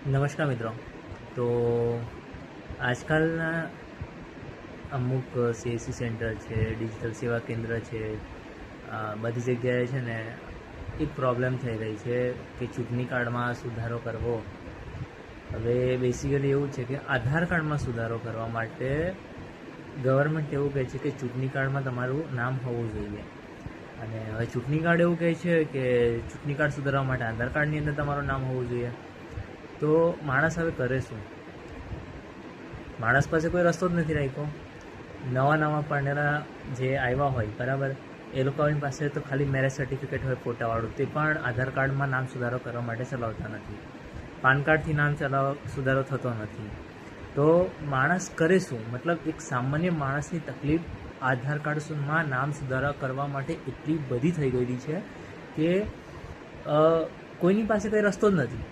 નમસ્કાર મિત્રો. તો આજકાલના અમુક સીએસસી સેન્ટર છે, ડિજિટલ સેવા કેન્દ્ર છે, બધી જગ્યાએ છે ને એક પ્રોબ્લેમ થઈ રહી છે કે ચૂંટણી કાર્ડમાં સુધારો કરવો. હવે બેસિકલી એવું છે કે આધાર કાર્ડમાં સુધારો કરવા માટે ગવર્મેન્ટ એવું કહે છે કે ચૂંટણી કાર્ડમાં તમારું નામ હોવું જોઈએ. અને હવે ચૂંટણી કાર્ડ એવું કહે છે કે ચૂંટણી કાર્ડ સુધારવા માટે આધાર કાર્ડની અંદર તમારું નામ હોવું જોઈએ. તો માણસ હવે કરે શું? માણસ પાસે કોઈ રસ્તો જ નથી રાખ્યો. નવા પરણેલા જે આવ્યા હોય બરાબર, એ લોકોની પાસે તો ખાલી મેરેજ સર્ટિફિકેટ હોય ફોટાવાળું, તે પણ આધાર કાર્ડમાં નામ સુધારો કરવા માટે ચલાવતા નથી. પાન કાર્ડથી નામ સુધારો થતો નથી. તો માણસ કરે શું? મતલબ એક સામાન્ય માણસની તકલીફ આધાર કાર્ડમાં નામ સુધારા કરવા માટે એટલી બધી થઈ ગયેલી છે કે કોઈની પાસે કંઈ રસ્તો જ નથી.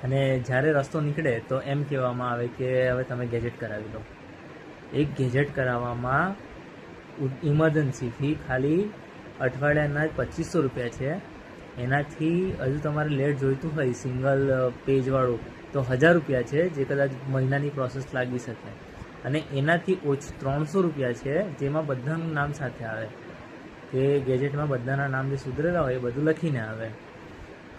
અને જ્યારે રસ્તો નીકળે તો એમ કહેવામાં આવે કે હવે તમે ગેજેટ કરાવી લો. એક ગેજેટ કરાવવામાં ઇમરજન્સી ફી ખાલી અઠવાડિયાના જ 2500 રૂપિયા છે. એનાથી હજુ તમારે લેટ જોઈતું હોય સિંગલ પેજવાળું તો 1000 રૂપિયા છે, જે કદાચ મહિનાની પ્રોસેસ લાગી શકે. અને એનાથી ઓછું 300 રૂપિયા છે, જેમાં બધાનું નામ સાથે આવે, કે ગેજેટમાં બધાના નામ જે સુધરેલા હોય એ બધું લખીને આવે.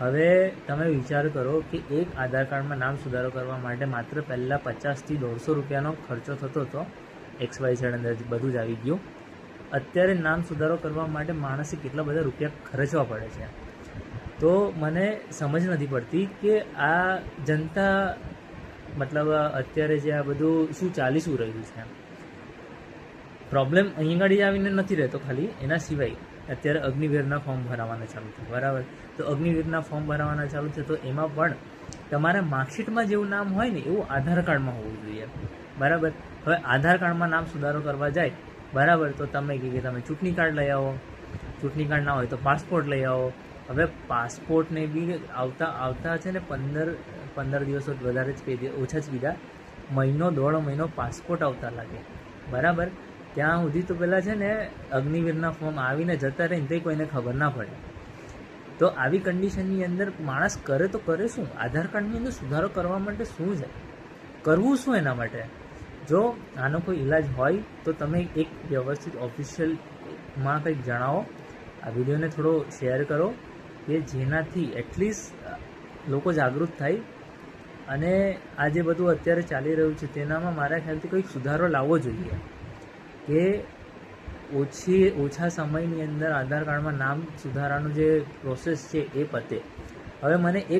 હવે તમે વિચાર કરો કે એક આધાર કાર્ડમાં નામ સુધારો કરવા માટે માત્ર પહેલાં 50થી 150 રૂપિયાનો ખર્ચો થતો હતો. XYZ અંદર બધું જ આવી ગયું. અત્યારે નામ સુધારો કરવા માટે માણસે કેટલા બધા રૂપિયા ખર્ચવા પડે છે. તો મને સમજ નથી પડતી કે આ જનતા મતલબ અત્યારે જે આ બધું શું રહ્યું છે. પ્રોબ્લેમ અહીં આગળ આવીને નથી રહેતો ખાલી, એના સિવાય અત્યારે અગ્નિવીરના ફોર્મ ભરાવાના ચાલુ છે બરાબર. તો અગ્નિવીરના ફોર્મ ભરાવાના ચાલુ છે, તો એમાં પણ તમારા માર્કશીટમાં જેવું નામ હોય ને એવું આધાર કાર્ડમાં હોવું જોઈએ બરાબર. હવે આધાર કાર્ડમાં નામ સુધારો કરવા જાય બરાબર, તો તમે કે તમે ચૂંટણી કાર્ડ લઈ આવો. ચૂંટણી કાર્ડ ના હોય તો પાસપોર્ટ લઈ આવો. હવે પાસપોર્ટને બી આવતા છે ને 15 દિવસો વધારે જ ઓછા જ કીધા, મહિનો 1.5 મહિનો પાસપોર્ટ આવતા લાગે બરાબર. ત્યાં સુધી તો પહેલાં છે ને અગ્નિવીરના ફોર્મ આવીને જતા રહે ને તે કોઈને ખબર ના પડે. તો આવી કન્ડિશનની અંદર માણસ કરે તો કરે શું? આધાર કાર્ડની અંદર સુધારો કરવા માટે શું છે? કરવું શું એના માટે? જો આનો કોઈ ઈલાજ હોય તો તમે એક વ્યવસ્થિત ઓફિશિયલમાં કંઈક જણાવો. આ વિડીયોને થોડો શેર કરો કે જેનાથી એટલીસ્ટ લોકો જાગૃત થાય. અને આ જે બધું અત્યારે ચાલી રહ્યું છે તેનામાં મારા ખ્યાલથી કંઈક સુધારો લાવવો જોઈએ કે ઓછા સમયની અંદર આધાર કાર્ડમાં નામ સુધારાનું જે પ્રોસેસ છે એ પતે. હવે મને એક